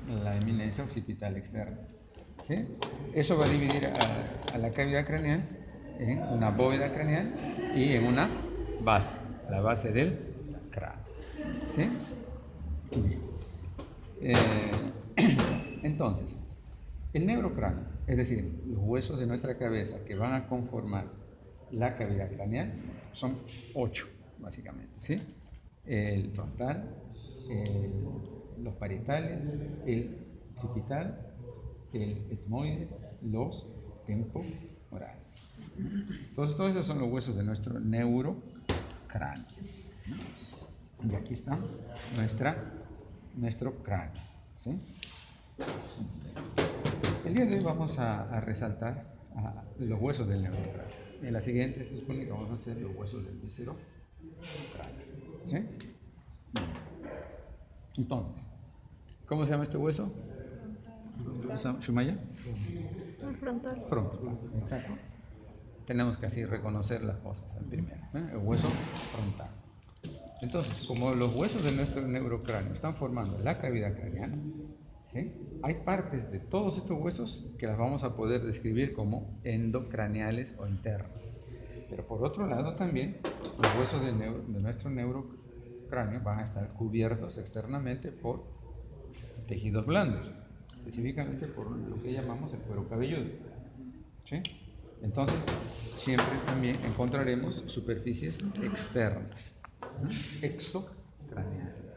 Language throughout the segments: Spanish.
la eminencia occipital externa. ¿Sí? Eso va a dividir a la cavidad craneal en una bóveda craneal y en una base, la base del cráneo. ¿Sí? Bien. Entonces, el neurocráneo, es decir, los huesos de nuestra cabeza que van a conformar la cavidad craneal, son 8, básicamente. ¿Sí? El frontal, los parietales, el occipital, el etmoides, los temporales. Entonces, todos esos son los huesos de nuestro neurocráneo. Y aquí está nuestro cráneo. ¿Sí? El día de hoy vamos a resaltar los huesos del neurocráneo. En la siguiente se supone que vamos a hacer los huesos del viscerocráneo. ¿Sí? Entonces, ¿cómo se llama este hueso? ¿Shumaya? El frontal. Frontal, exacto. Tenemos que así reconocer las cosas primero. El hueso frontal. Entonces, como los huesos de nuestro neurocráneo están formando la cavidad craneal, ¿sí? Hay partes de todos estos huesos que las vamos a poder describir como endocraneales o internas. Pero por otro lado también, los huesos de nuestro neurocráneo van a estar cubiertos externamente por tejidos blandos, específicamente por lo que llamamos el cuero cabelludo. ¿Sí? Entonces, siempre también encontraremos superficies externas, exocraneales.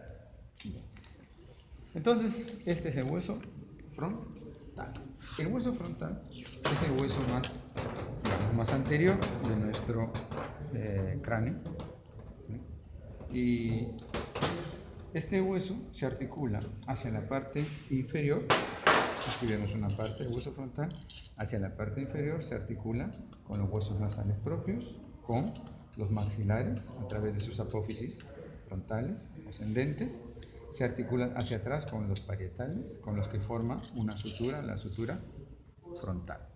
Entonces, este es el hueso frontal. El hueso frontal es el hueso más anterior de nuestro cráneo. Y este hueso se articula hacia la parte inferior. Aquí vemos una parte del hueso frontal. Hacia la parte inferior se articula con los huesos nasales propios, con los maxilares a través de sus apófisis frontales ascendentes. Se articula hacia atrás con los parietales, con los que forma una sutura, la sutura frontal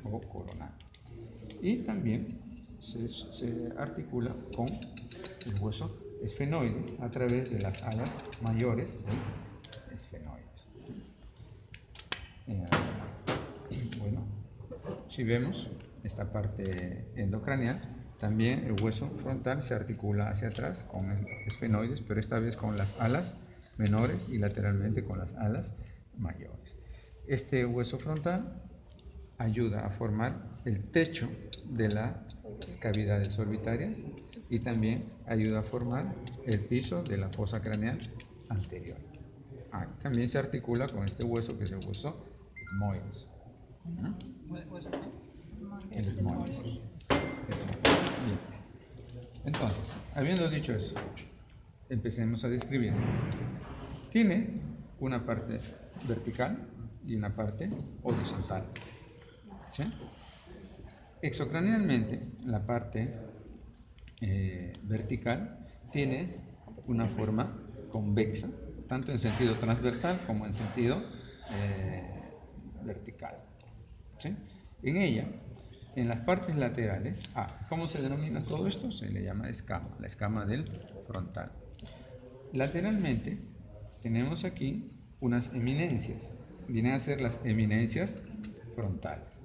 o coronal. Y también se articula con el hueso esfenoides a través de las alas mayores de esfenoides. Bueno, si vemos esta parte endocraneal, también el hueso frontal se articula hacia atrás con el esfenoides, pero esta vez con las alas menores y lateralmente con las alas mayores. Este hueso frontal ayuda a formar el techo de las cavidades orbitarias y también ayuda a formar el piso de la fosa craneal anterior. También se articula con este hueso que es el hueso etmoides. El etmoides. Bien. Entonces, habiendo dicho eso, empecemos a describir. Tiene una parte vertical y una parte horizontal. ¿Sí? Exocranealmente, la parte vertical tiene una forma convexa, tanto en sentido transversal como en sentido vertical. ¿Sí? En ella, en las partes laterales, ¿cómo se denomina todo esto? Se le llama escama, la escama del frontal. Lateralmente tenemos aquí unas eminencias, vienen a ser las eminencias frontales.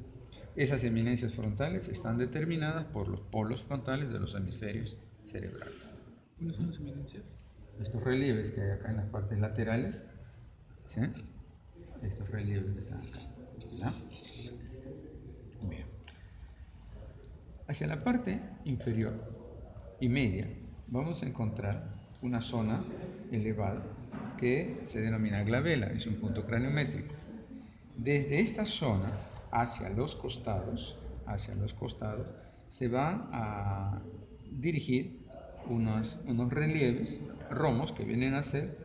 Esas eminencias frontales están determinadas por los polos frontales de los hemisferios cerebrales. ¿Cuáles son las eminencias? Estos relieves que hay acá en las partes laterales, ¿sí? Estos relieves que están acá, ¿ya? Bien. Hacia la parte inferior y media vamos a encontrar una zona elevada que se denomina glabela, es un punto craniométrico. Desde esta zona hacia los costados se van a dirigir unos relieves romos que vienen a ser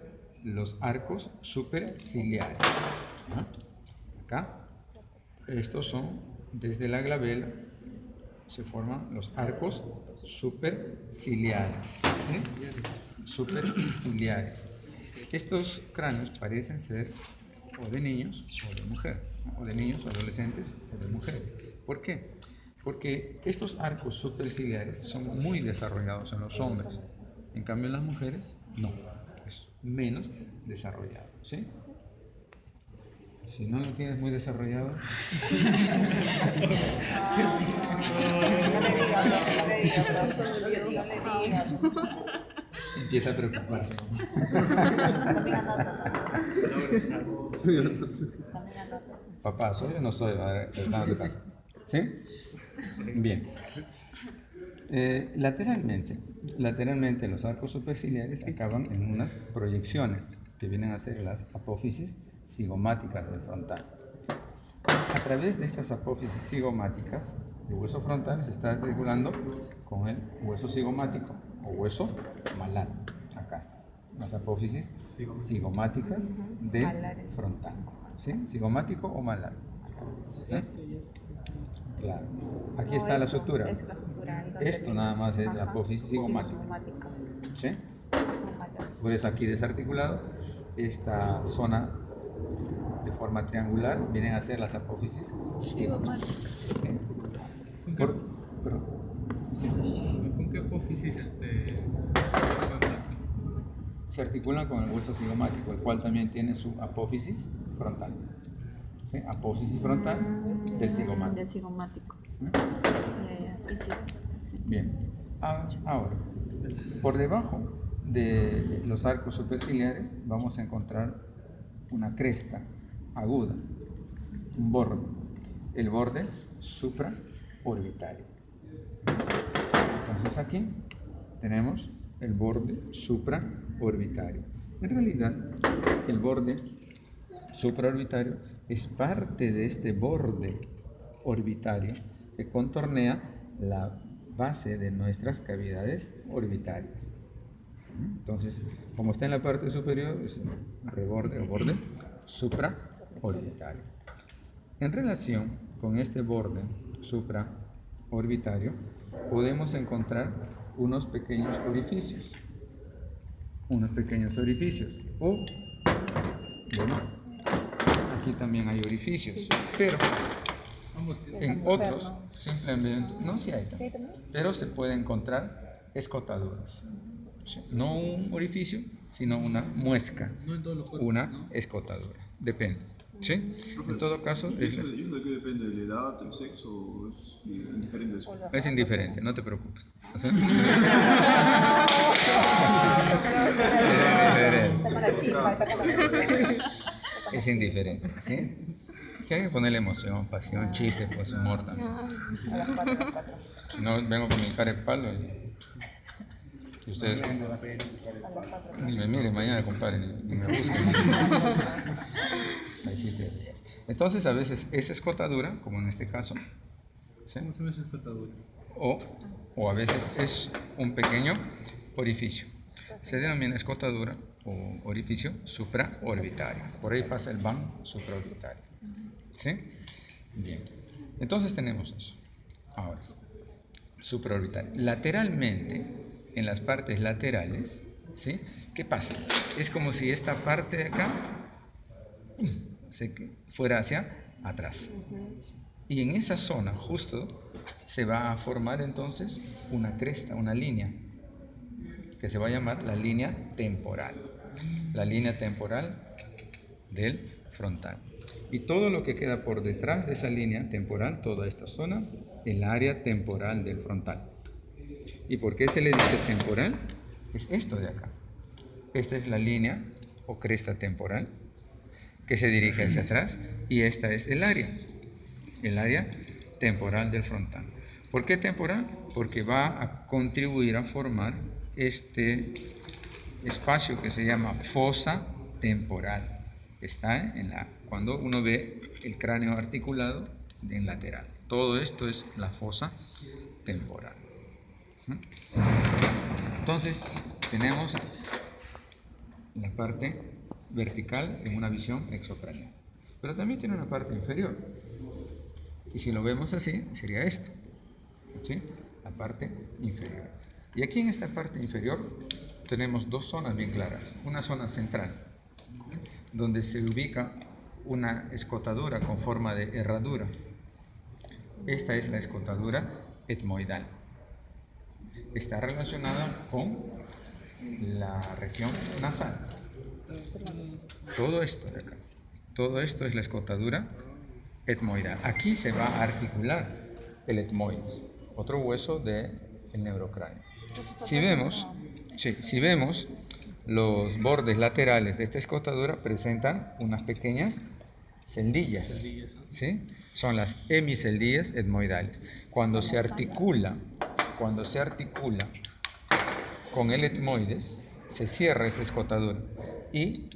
los arcos superciliares. Acá, estos son desde la glabela, se forman los arcos superciliares. ¿Sí? Superciliares. Estos cráneos parecen ser o de niños o de mujer, o de niños, adolescentes o de mujeres. ¿Por qué? Porque estos arcos superciliares son muy desarrollados en los hombres, en cambio en las mujeres no, es menos desarrollado. ¿Sí? Si no lo tienes muy desarrollado, No le digas, profe, no le digas, profe. No le digas. empieza a preocuparse. También anota. También anota. Papá, ¿soy o no soy? A ver, hermano de casa. ¿Sí? Bien. Lateralmente los arcos superciliares acaban en unas proyecciones que vienen a ser las apófisis cigomáticas del frontal. A través de estas apófisis cigomáticas, el hueso frontal se está articulando con el hueso cigomático o hueso malar. Acá está. Las apófisis cigomáticas del frontal. ¿Sí? Cigomático o malar. ¿Sí? Claro. Aquí está la sutura. Es la sutura. Ahí donde Esto nada más es la apófisis cigomática. cigomática. ¿Sí? Por eso aquí desarticulado, esta zona de forma triangular vienen a ser las apófisis cigomáticas. ¿Sí? ¿Con qué apófisis se articulan con el hueso cigomático, el cual también tiene su apófisis frontal. ¿Sí? Apófisis frontal del cigomático. Del cigomático. ¿Sí? Sí. Bien. Ahora, por debajo de los arcos superciliares vamos a encontrar una cresta aguda, un borde, el borde supraorbitario. Entonces aquí tenemos el borde supraorbitario. En realidad, el borde supraorbitario es parte de este borde orbitario que contornea la base de nuestras cavidades orbitarias. Entonces, como está en la parte superior, es un reborde o borde supraorbitario. En relación con este borde supraorbitario, podemos encontrar unos pequeños orificios. O, bueno, aquí también hay orificios, pero en otros simplemente, no si hay, pero se puede encontrar escotaduras. No un orificio, sino una muesca, una escotadura. Depende. ¿Sí? En todo caso, ¿Y eso de qué depende? ¿De la edad, del sexo? ¿Es indiferente eso? es indiferente, no te preocupes. ¿Sí? Es indiferente, ¿sí? Que hay que ponerle emoción, pasión, chiste, pues humor también. Si no, vengo con mi cara de palo y ustedes ni me miren mañana, compadre, ni me busquen. Ahí sí te ríes. Entonces, a veces es escotadura, como en este caso, ¿sí? ¿Cómo se ve esa escotadura? O a veces es un pequeño orificio. Se denomina escotadura o orificio supraorbitario. Por ahí pasa el van supraorbitario. ¿Sí? Bien. Entonces tenemos eso. Ahora, supraorbitario. Lateralmente, en las partes laterales, ¿sí? ¿Qué pasa? Es como si esta parte de acá se fuera hacia atrás. Y en esa zona justo se va a formar entonces una cresta, una línea, que se va a llamar la línea temporal. La línea temporal del frontal. Y todo lo que queda por detrás de esa línea temporal, toda esta zona, el área temporal del frontal. ¿Y por qué se le dice temporal? Es esto de acá. Esta es la línea o cresta temporal que se dirige hacia atrás y esta es el área temporal del frontal. ¿Por qué temporal? Porque va a contribuir a formar este espacio que se llama fosa temporal. Está cuando uno ve el cráneo articulado en lateral. Todo esto es la fosa temporal. Entonces, tenemos la parte vertical en una visión exocranial. Pero también tiene una parte inferior. Y si lo vemos así, sería esto. ¿Sí? La parte inferior. Y aquí en esta parte inferior tenemos dos zonas bien claras. Una zona central, donde se ubica una escotadura con forma de herradura. Esta es la escotadura etmoidal. Está relacionada con la región nasal. Todo esto de acá. Todo esto es la escotadura etmoidal. Aquí se va a articular el etmoides, otro hueso del neurocráneo. Si vemos los bordes laterales de esta escotadura presentan unas pequeñas celdillas, ¿sí? Son las hemiceldillas etmoidales. Cuando se articula con el etmoides, se cierra esta escotadura y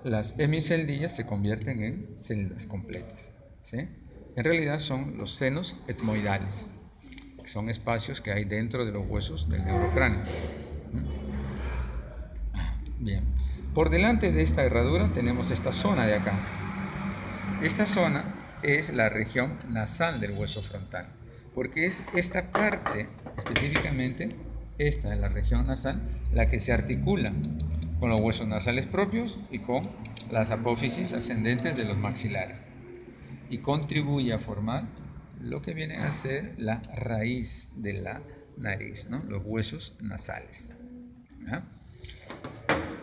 las hemiceldillas se convierten en celdas completas, ¿sí? En realidad son los senos etmoidales, que son espacios que hay dentro de los huesos del neurocráneo. Bien, por delante de esta herradura tenemos esta zona de acá. Esta zona es la región nasal del hueso frontal, porque es esta parte, específicamente esta es la región nasal, la que se articula con los huesos nasales propios y con las apófisis ascendentes de los maxilares y contribuye a formar lo que viene a ser la raíz de la nariz, ¿no? Los huesos nasales. ¿Ya?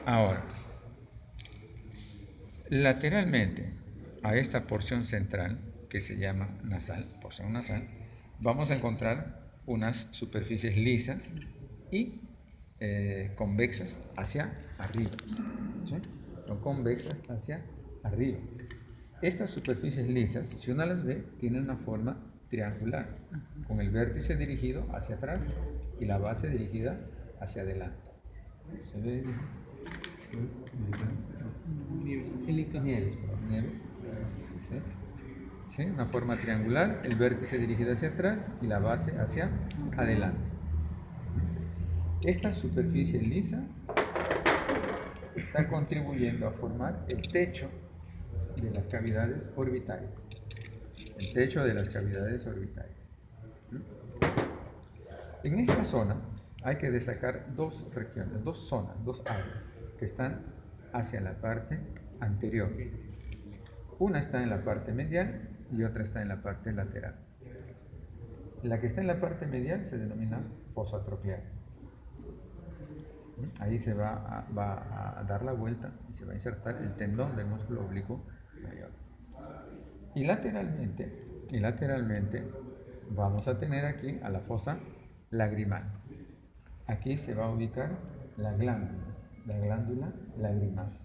Ahora, lateralmente a esta porción central, que se llama nasal, porción nasal, vamos a encontrar unas superficies lisas y convexas hacia arriba. ¿Sí? Son convexas hacia arriba. Estas superficies lisas, si uno las ve, tienen una forma triangular, con el vértice dirigido hacia atrás y la base dirigida hacia adelante. ¿Se ve? Nieves, Angélica. Nieves. ¿Sí? ¿Sí? Una forma triangular, el vértice dirigido hacia atrás y la base hacia adelante. Esta superficie lisa está contribuyendo a formar el techo de las cavidades orbitarias. El techo de las cavidades orbitarias. En esta zona hay que destacar dos regiones, dos zonas, dos áreas que están hacia la parte anterior. Una está en la parte medial y otra está en la parte lateral. La que está en la parte medial se denomina fosa tropial. Ahí se va a dar la vuelta y se va a insertar el tendón del músculo oblicuo mayor. Y lateralmente vamos a tener aquí a la fosa lagrimal. Aquí se va a ubicar la glándula lagrimal.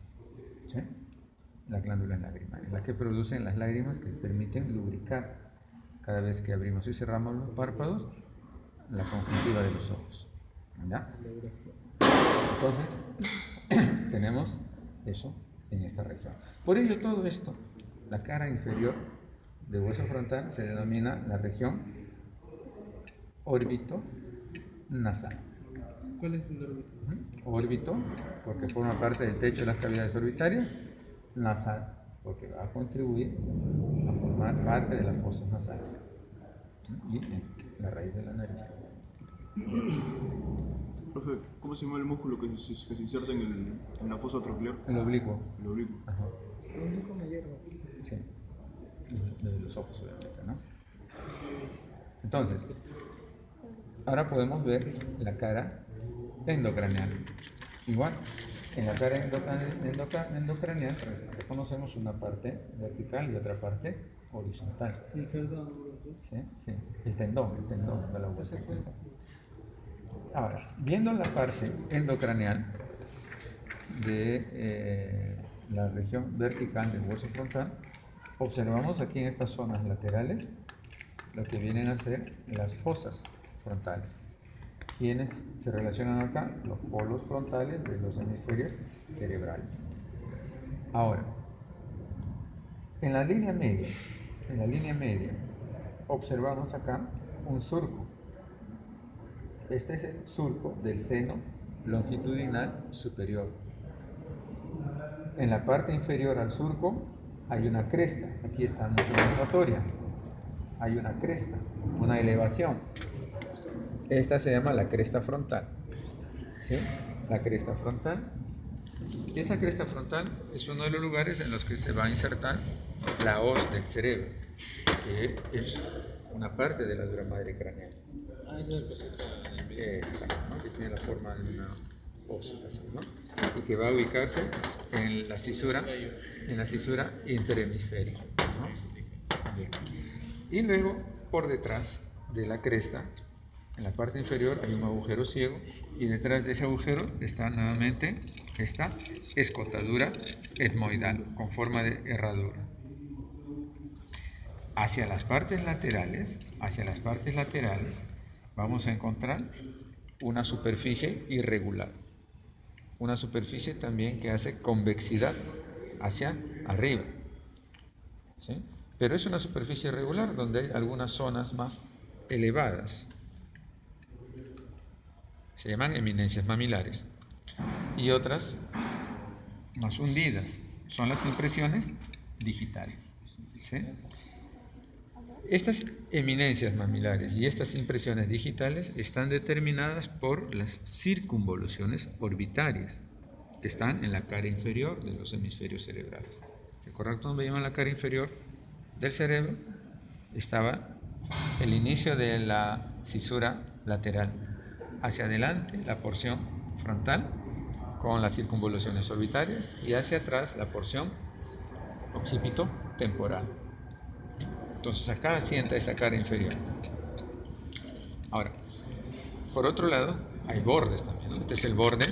¿Sí? La glándula lagrimal, la que producen las lágrimas que permiten lubricar cada vez que abrimos y cerramos los párpados la conjuntiva de los ojos. ¿Ya? Entonces, tenemos eso en esta región. Por ello, todo esto, la cara inferior del hueso frontal se denomina la región órbito nasal. ¿Cuál es el órbito? Órbito, porque forma parte del techo de las cavidades orbitarias, nasal, porque va a contribuir a formar parte de las fosas nasales y la raíz de la nariz. Profe, ¿cómo se llama el músculo que se inserta en la fosa tropical? El oblicuo. El oblicuo. Ajá. Sí. De los ojos, obviamente, ¿no? Entonces, ahora podemos ver la cara endocraneal. Igual, en la cara endocraneal reconocemos una parte vertical y otra parte horizontal. El tendón. ¿Sí? Sí. El tendón de la huesa. Ahora, viendo la parte endocraneal de la región vertical del hueso frontal, observamos aquí en estas zonas laterales lo que vienen a ser las fosas frontales. ¿Quiénes se relacionan acá? Los polos frontales de los hemisferios cerebrales. Ahora, en la línea media, observamos acá un surco. Este es el surco del seno longitudinal superior. En la parte inferior al surco hay una cresta. Aquí está mucho más notoria. Hay una cresta, una elevación. Esta se llama la cresta frontal. ¿Sí? La cresta frontal. Esta cresta frontal es uno de los lugares en los que se va a insertar la hoz del cerebro, que es una parte de la dura madre craneal. Ah, esa es la cosita en el medio. Exacto, ¿no? Que tiene la forma de una hoz, así, ¿no? y que va a ubicarse en la cisura interhemisférica, ¿no? Bien. Y luego, por detrás de la cresta, en la parte inferior hay un agujero ciego y detrás de ese agujero está nuevamente esta escotadura etmoidal con forma de herradura. Hacia las partes laterales, vamos a encontrar una superficie irregular, una superficie también que hace convexidad hacia arriba, ¿sí? Pero es una superficie irregular donde hay algunas zonas más elevadas, se llaman eminencias mamilares, y otras más hundidas, son las impresiones digitales, ¿sí? Estas eminencias mamilares y estas impresiones digitales están determinadas por las circunvoluciones orbitarias que están en la cara inferior de los hemisferios cerebrales. ¿Se acuerdan dónde llaman la cara inferior del cerebro? Estaba el inicio de la cisura lateral. Hacia adelante la porción frontal con las circunvoluciones orbitarias y hacia atrás la porción occipito-temporal. Entonces acá asienta esta cara inferior. Ahora, por otro lado, hay bordes también. Este es el borde,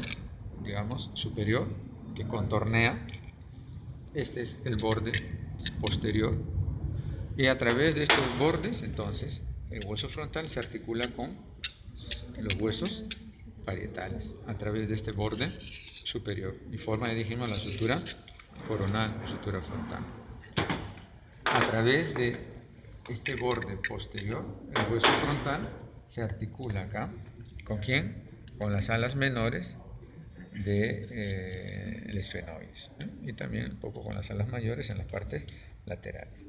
digamos, superior, que contornea. Este es el borde posterior. Y a través de estos bordes, entonces, el hueso frontal se articula con los huesos parietales, a través de este borde superior. Y forma, dijimos, la sutura coronal, sutura frontal. A través de este borde posterior, el hueso frontal se articula acá. ¿Con quién? Con las alas menores del esfenoides, ¿eh? Y también un poco con las alas mayores en las partes laterales.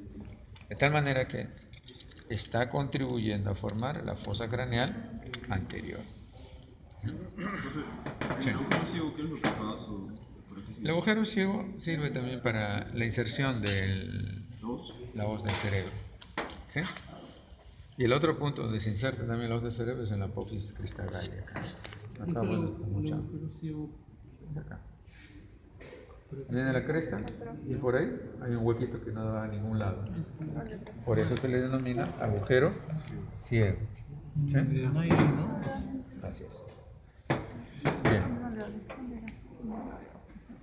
De tal manera que está contribuyendo a formar la fosa craneal anterior. Sí. ¿El agujero ciego qué es lo que pasa? El agujero ciego sirve también para la inserción de la hoz del cerebro, ¿sí? Y el otro punto donde se inserta también la hoz del cerebro es en la apófisis cristalaria. Acá, bueno, mucha. Acá. Viene la cresta y por ahí hay un huequito que no da a ningún lado. Por eso se le denomina agujero ciego. ¿Sí? Gracias. Bien.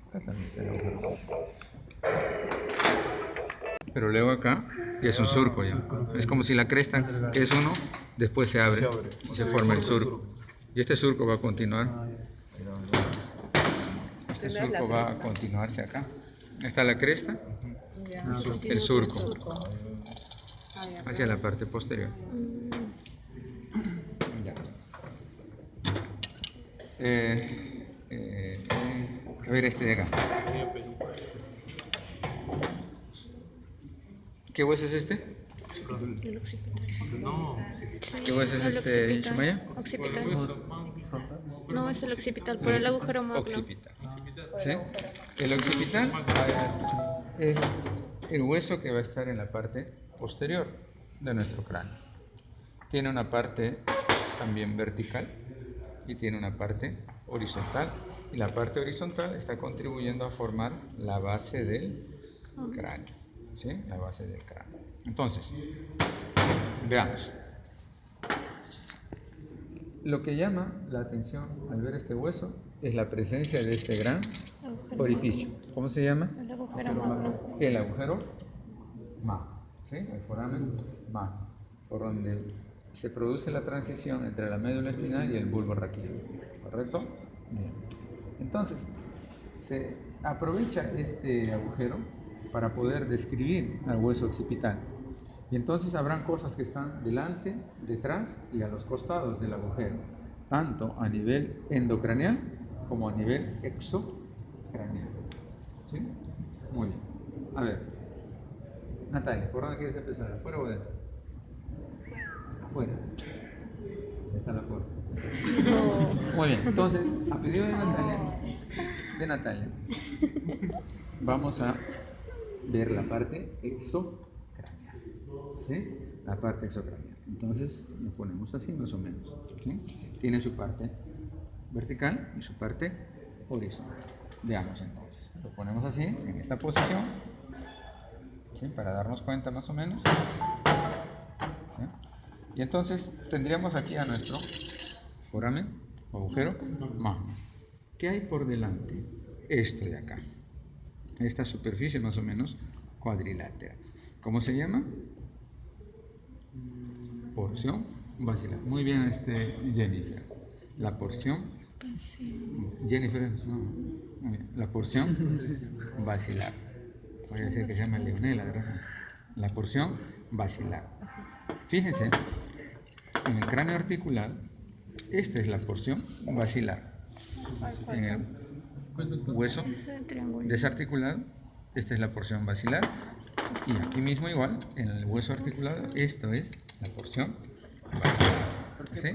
Acá también está el agujero ciego. Pero luego acá ya es un surco ya. Es como si la cresta, que es uno, después se abre y se forma el surco. Y este surco va a continuar. Este surco va a continuarse acá. Está la cresta, el surco, hacia la parte posterior. Ya. A ver este de acá. ¿Qué hueso es este? ¿Qué hueso es este, Shumaya? Occipital. No, es el occipital, por el agujero magno. Occipital. ¿Sí? El occipital es el hueso que va a estar en la parte posterior de nuestro cráneo. Tiene una parte también vertical y tiene una parte horizontal. Y la parte horizontal está contribuyendo a formar la base del cráneo. ¿Sí? La base del cráneo. Entonces, veamos. Lo que llama la atención al ver este hueso es la presencia de este gran orificio. ¿Cómo se llama? El agujero magno. El agujero magno, ¿sí? El foramen magno, por donde se produce la transición entre la médula espinal y el bulbo raquídeo. ¿Correcto? Bien. Entonces, se aprovecha este agujero para poder describir al hueso occipital. Y entonces habrán cosas que están delante, detrás y a los costados del agujero, tanto a nivel endocraneal como a nivel exocraneal. ¿Sí? Muy bien. A ver, Natalia, ¿por dónde quieres empezar? ¿Afuera o adentro? Afuera. Ahí está la puerta. Muy bien, entonces, a pedido de Natalia, vamos a ver la parte exocraneal, ¿sí? La parte exocraneal. Entonces, nos ponemos así más o menos, ¿sí? Tiene su parte vertical y su parte horizontal. Veamos entonces. Lo ponemos así, en esta posición, ¿sí? Para darnos cuenta más o menos. ¿Sí? Y entonces tendríamos aquí a nuestro foramen, agujero magno. ¿Qué hay por delante? Esto de acá. Esta superficie más o menos cuadrilátera. ¿Cómo se llama? Porción basilar. Muy bien, Jennifer. La porción. Jennifer, no, muy bien. La porción basilar. Voy a decir que se llama Leonela, ¿verdad? La porción basilar. Fíjense, en el cráneo articular, esta es la porción basilar. En el hueso desarticulado, esta es la porción basilar. Y aquí mismo igual, en el hueso articulado, esto es la porción basilar. ¿Sí?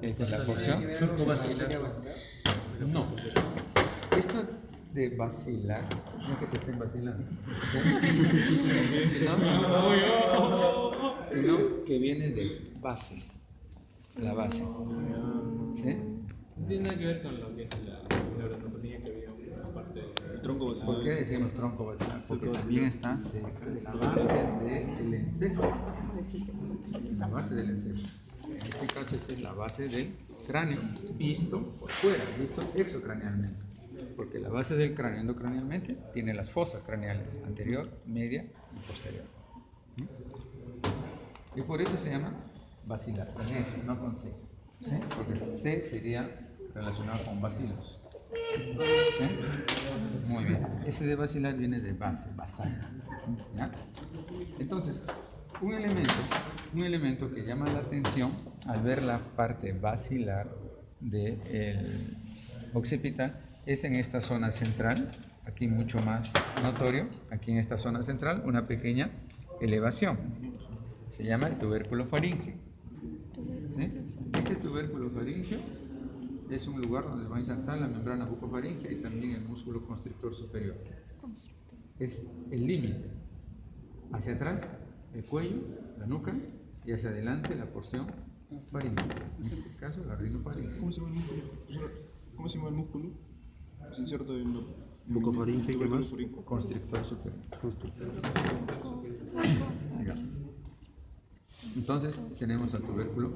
Esta es la porción. No. Esto de vacilar, no es que te estén vacilando, sino que viene de base, la base. ¿Sí? No tiene nada que ver con lo que es la neurotroponía, que había una parte El tronco basilar. ¿Por qué decimos tronco basilar? Porque también está cerca de la base del encejo. La base del encejo. En este caso, esta es la base del cráneo, visto por fuera, visto exocranealmente. Porque la base del cráneo endocranealmente tiene las fosas craneales anterior, media y posterior. Y por eso se llama basilar, con S, no con C. ¿Sí? Porque C sería relacionado con bacilos. ¿Sí? Muy bien. Ese de basilar viene de base, basal. ¿Ya? Entonces, un elemento que llama la atención al ver la parte basilar del occipital es en esta zona central, aquí mucho más notorio, aquí en esta zona central, una pequeña elevación. Se llama el tubérculo faríngeo. ¿Sí? Este tubérculo faríngeo es un lugar donde se va a insertar la membrana bucofaríngea y también el músculo constrictor superior. Es el límite. Hacia atrás, el cuello, la nuca, y hacia adelante la porción faríngea. En este caso, la rinofaringe. ¿Cómo se llama el músculo? ¿Cómo se llama el músculo? Se inserta en la Bucofaringe y qué más. Constrictor superior. Ya. Entonces tenemos al tubérculo.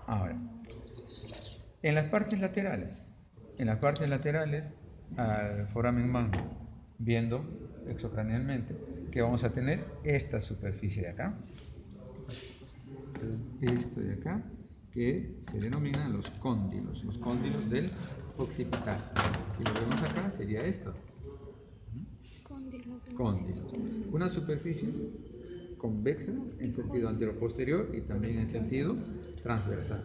Ahora, en las partes laterales, al foramen magno, viendo exocranealmente, que vamos a tener esta superficie de acá, esto de acá, que se denominan los cóndilos del occipital. Si lo vemos acá, sería esto. Cóndilos. Unas superficies convexas en sentido anteroposterior y también en sentido transversal.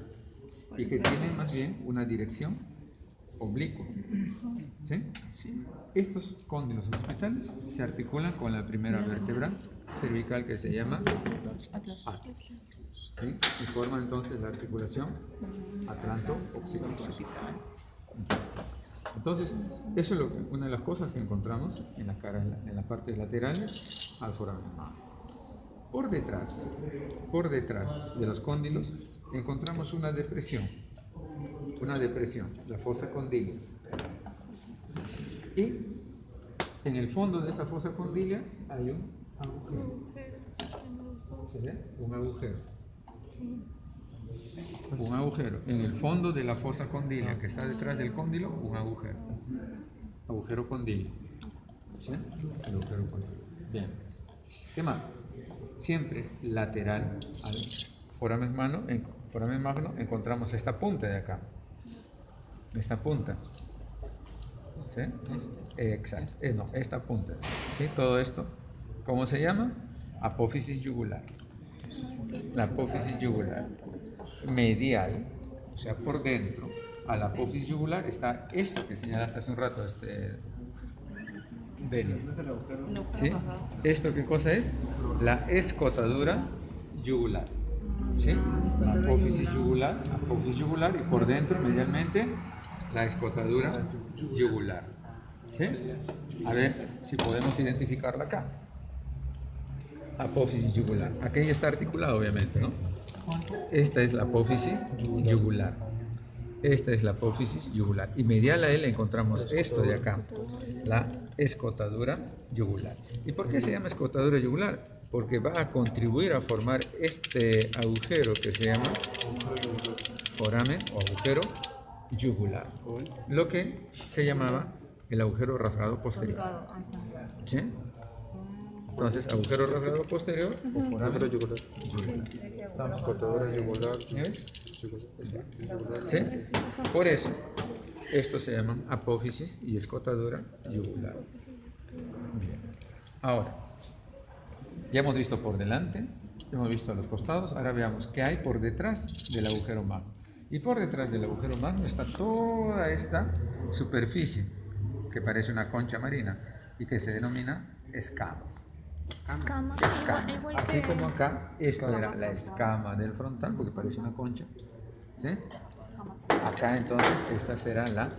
Y que tienen más bien una dirección oblicua. ¿Sí? Estos cóndilos occipitales se articulan con la primera vértebra cervical que se llama atlas. ¿Sí? Y forman entonces la articulación atlanto-occipital. Entonces, eso es una de las cosas que encontramos en las partes laterales al foramen magno. Por detrás de los cóndilos encontramos una depresión, la fosa condilia. Y en el fondo de esa fosa condilia hay un agujero. ¿Se ve? Un agujero. En el fondo de la fosa condilia que está detrás del cóndilo, un agujero. Agujero condilio. ¿Sí? El agujero condilio. Bien. ¿Qué más? Siempre lateral al foramen magno encontramos esta punta de acá. Esta punta. ¿Sí? Exacto. No, esta punta. ¿Sí? Todo esto, ¿cómo se llama? Apófisis yugular. La apófisis yugular medial, o sea, por dentro, a la apófisis yugular está esto que señalaste hace un rato, Denis. ¿Sí? ¿Esto qué cosa es? La escotadura yugular. ¿Sí? La apófisis yugular, y por dentro, medialmente, la escotadura yugular. ¿Sí? A ver si podemos identificarla acá. Apófisis yugular. Aquí está articulado, obviamente, ¿no? Esta es la apófisis yugular. Esta es la apófisis yugular. Y medial a él encontramos esto de acá, la escotadura yugular. ¿Y por qué se llama escotadura yugular? Porque va a contribuir a formar este agujero que se llama foramen o agujero yugular, lo que se llamaba el agujero rasgado posterior. ¿Sí? Entonces, agujero rasgado posterior o foramen yugular. Escotadura yugular. ¿Ves? ¿Sí? Por eso, estos se llaman apófisis y escotadura yugular. Bien. Ahora, ya hemos visto por delante, hemos visto a los costados, ahora veamos qué hay por detrás del agujero magno. Y por detrás del agujero magno está toda esta superficie que parece una concha marina y que se denomina escama. Escama. Escama. Igual Así que- como acá, esta era la escama del frontal porque parece una concha. ¿Sí? Acá entonces esta será la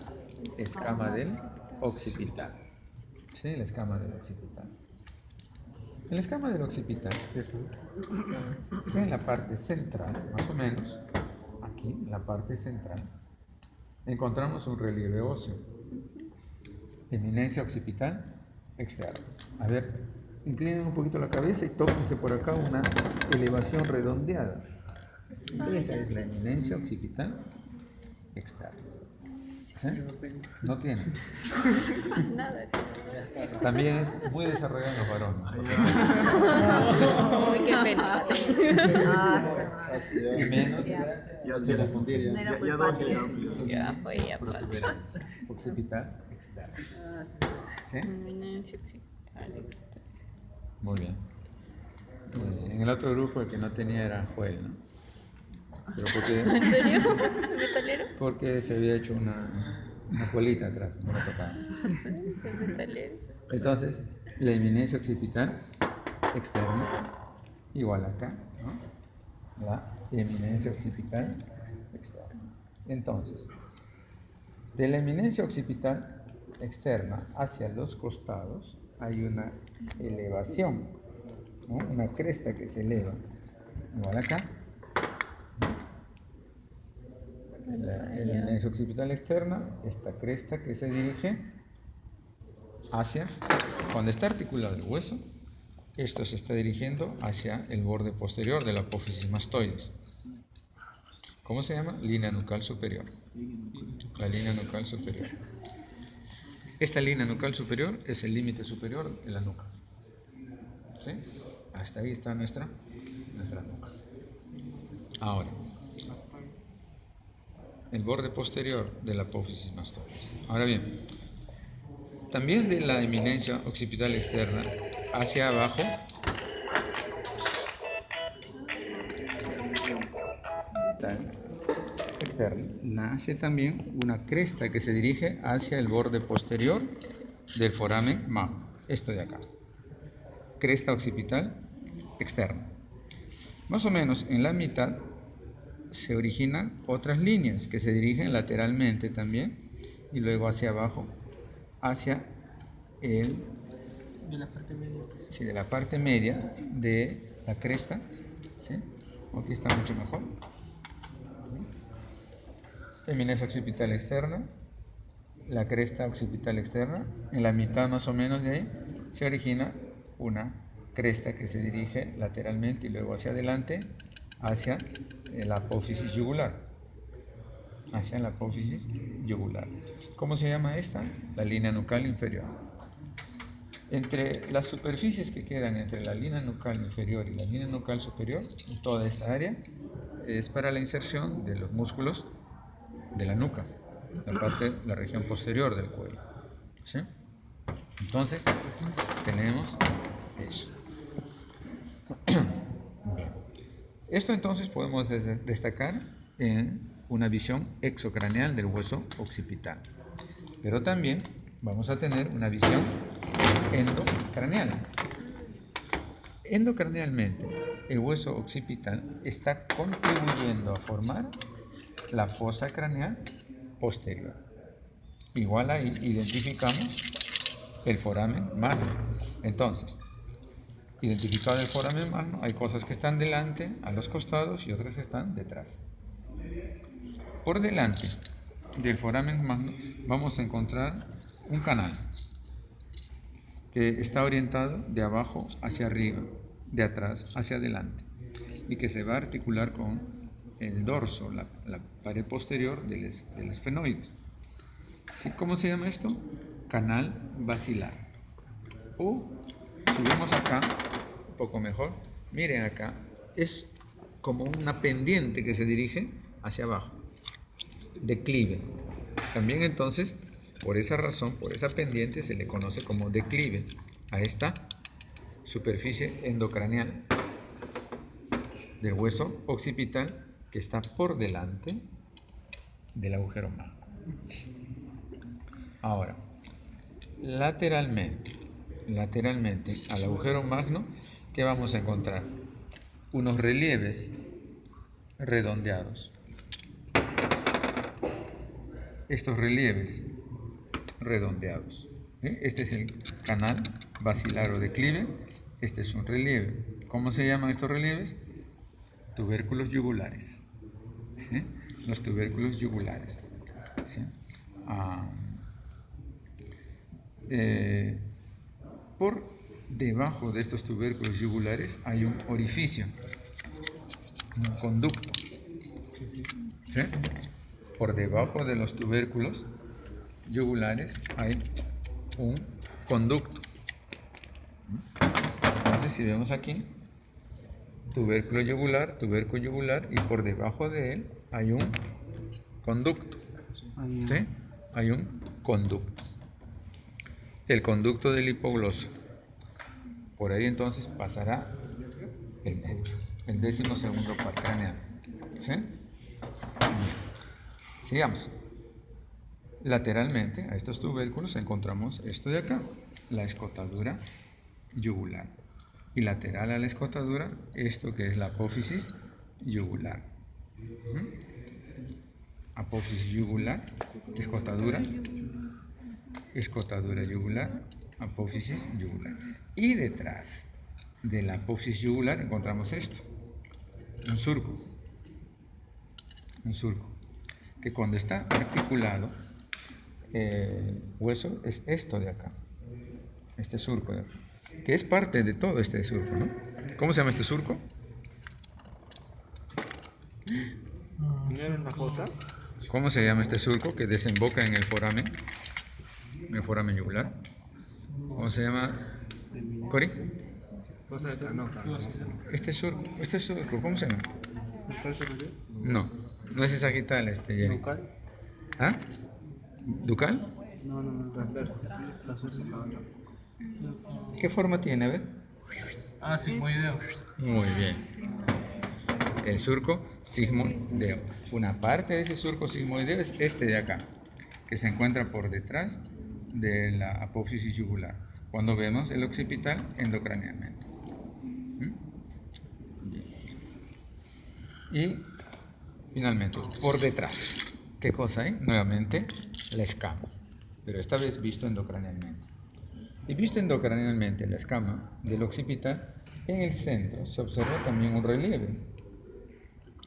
escama del occipital. ¿Sí? La escama del occipital. En la escama del occipital, en la parte central, más o menos, aquí, en la parte central, encontramos un relieve óseo. Eminencia occipital externa. A ver, inclinen un poquito la cabeza y tóquense por acá una elevación redondeada. Esa es la eminencia occipital externa. ¿Sí? No tiene. Nada. También es muy desarrollado en los varones. Uy, qué pena. Así Y es. menos Ya te confundir ya. No era Ya culpable. Ya fue, ya pasó. protuberancia occipital externa. ¿Sí? Eminencia occipital. Muy bien. En el otro grupo el que no tenía era Joel, ¿no? Pero ¿En serio? ¿Metalero? porque se había hecho una colita atrás, no lo tocaba. ¿Es metalero? Entonces, la eminencia occipital externa, igual acá, ¿no? La eminencia occipital externa. Entonces, de la eminencia occipital externa hacia los costados hay una elevación, ¿no? Una cresta que se eleva, igual acá. La eminencia occipital externa, esta cresta que se dirige hacia, cuando está articulado el hueso, esto se está dirigiendo hacia el borde posterior de la apófisis mastoides. ¿Cómo se llama? Línea nucal superior. La línea nucal superior. Esta línea nucal superior es el límite superior de la nuca. ¿Sí? Hasta ahí está nuestra nuca. Ahora, el borde posterior de la apófisis mastoides. Ahora bien, también de la eminencia occipital externa hacia abajo externa nace también una cresta que se dirige hacia el borde posterior del foramen magno, esto de acá, cresta occipital externa. Más o menos en la mitad se originan otras líneas que se dirigen lateralmente también y luego hacia abajo, hacia el De la parte media. sí, de la parte media de la cresta. ¿Sí? Aquí está mucho mejor. Eminencia occipital externa, la cresta occipital externa, en la mitad más o menos de ahí se origina una cresta que se dirige lateralmente y luego hacia adelante hacia la apófisis yugular. Hacia la apófisis yugular. ¿Cómo se llama esta? La línea nucal inferior. Entre las superficies que quedan entre la línea nucal inferior y la línea nucal superior, toda esta área es para la inserción de los músculos de la nuca, la región posterior del cuello. ¿Sí? Entonces, tenemos eso. Bien. Esto entonces podemos destacar en una visión exocraneal del hueso occipital. Pero también vamos a tener una visión endocraneal. Endocranealmente, el hueso occipital está contribuyendo a formar la fosa craneal posterior. Igual ahí identificamos el foramen magno. Entonces, identificado el foramen magno, hay cosas que están delante, a los costados, y otras que están detrás. Por delante del foramen magno vamos a encontrar un canal que está orientado de abajo hacia arriba, de atrás hacia adelante, y que se va a articular con el dorso, la pared posterior del esfenoides. ¿Sí? ¿Cómo se llama esto? Canal basilar. O, si vemos acá, un poco mejor, miren acá, es como una pendiente que se dirige hacia abajo, declive. También entonces, por esa razón, por esa pendiente se le conoce como declive a esta superficie endocraneal del hueso occipital que está por delante del agujero magno. Ahora, lateralmente al agujero magno, ¿qué vamos a encontrar? Unos relieves redondeados. Estos relieves redondeados. Este es el canal basilar o declive. Este es un relieve. ¿Cómo se llaman estos relieves? Tubérculos yugulares. ¿Sí? Los tubérculos yugulares. ¿Sí? Por debajo de estos tubérculos yugulares hay un orificio, un conducto. ¿Sí? Por debajo de los tubérculos yugulares hay un conducto. Entonces, si vemos aquí, tubérculo yugular, y por debajo de él hay un conducto. ¿Sí? Hay un conducto. El conducto del hipogloso. Por ahí entonces pasará el 12º par craneal. ¿Sí? Sigamos. Lateralmente a estos tubérculos encontramos esto de acá, la escotadura yugular. Y lateral a la escotadura, esto que es la apófisis yugular. Apófisis yugular, escotadura yugular, apófisis yugular. Y detrás de la apófisis yugular encontramos esto, un surco, que cuando está articulado, hueso es esto de acá, este surco de acá, que es parte de todo este surco, ¿no? ¿Cómo se llama este surco? ¿No era una fosa? ¿Cómo se llama este surco que desemboca en el foramen yugular? ¿Cómo se llama? ¿Cori? Fosa de Canoca. Este surco, ¿cómo se llama? No es el sagital, Jenny. ¿Ducal? ¿Ah? ¿Ducal? No, transverso. ¿Qué forma tiene, a ver? Sigmoideo. Muy bien. El surco sigmoideo. Una parte de ese surco sigmoideo es este de acá, que se encuentra por detrás de la apófisis yugular, cuando vemos el occipital endocranealmente. Y finalmente, por detrás, ¿qué cosa hay? Nuevamente, la escama, pero esta vez visto endocranealmente. Y visto endocranealmente la escama del occipital, en el centro se observa también un relieve,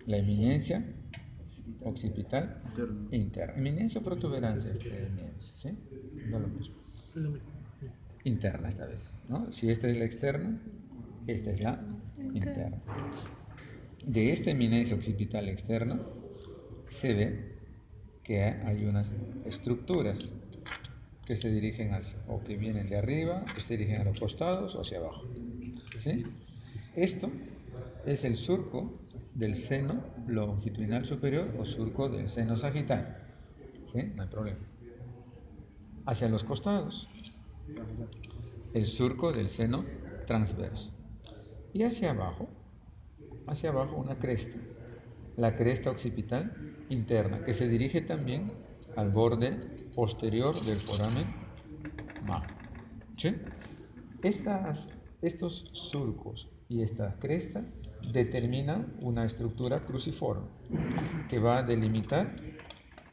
la eminencia occipital interna. Eminencia o protuberancia, ¿sí? No lo mismo. Interna esta vez, ¿no? Si esta es la externa, esta es la interna. De esta eminencia occipital externa se ve que hay unas estructuras que se dirigen hacia, o que vienen de arriba, que se dirigen a los costados o hacia abajo. ¿Sí? Esto es el surco del seno longitudinal superior o surco del seno sagital. ¿Sí? No hay problema. Hacia los costados, el surco del seno transverso. Y hacia abajo una cresta, la cresta occipital interna, que se dirige también al borde posterior del foramen magno. ¿Sí? Estos surcos y esta cresta determinan una estructura cruciforme que va a delimitar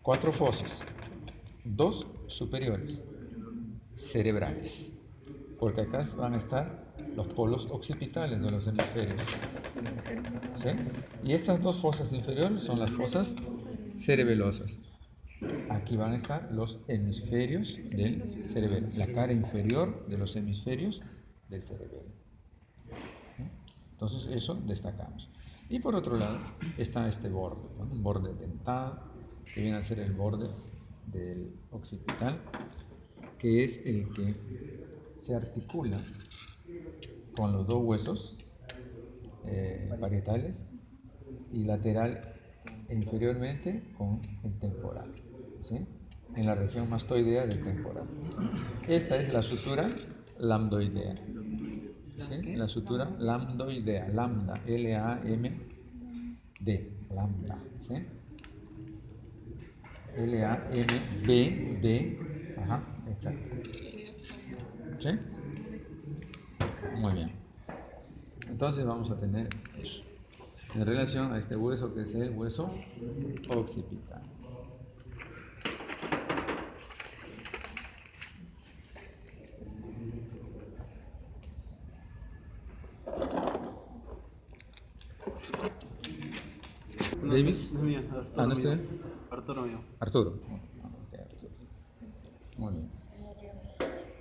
4 fosas, 2 superiores, cerebrales, porque acá van a estar los polos occipitales de los hemisferios. ¿Sí? Y estas 2 fosas inferiores son las fosas cerebelosas. Aquí van a estar los hemisferios del cerebelo, la cara inferior de los hemisferios del cerebelo. Entonces eso destacamos. Y por otro lado está este borde, ¿no? Un borde dentado, que viene a ser el borde del occipital, que es el que se articula con los dos huesos parietales y lateral e inferiormente con el temporal, ¿sí? En la región mastoidea del temporal. Esta es la sutura lambdoidea, ¿sí? La sutura lambdoidea, lambda, L-A-M-D, lambda, ¿sí? L-A-M-B-D, ajá, exacto. ¿Sí? Muy bien. Entonces vamos a tener eso en relación a este hueso que es el hueso occipital. Davis. No es mía, Arturo. ¿No es tuya? Arturo mío. Arturo. Ok, Arturo. Muy bien.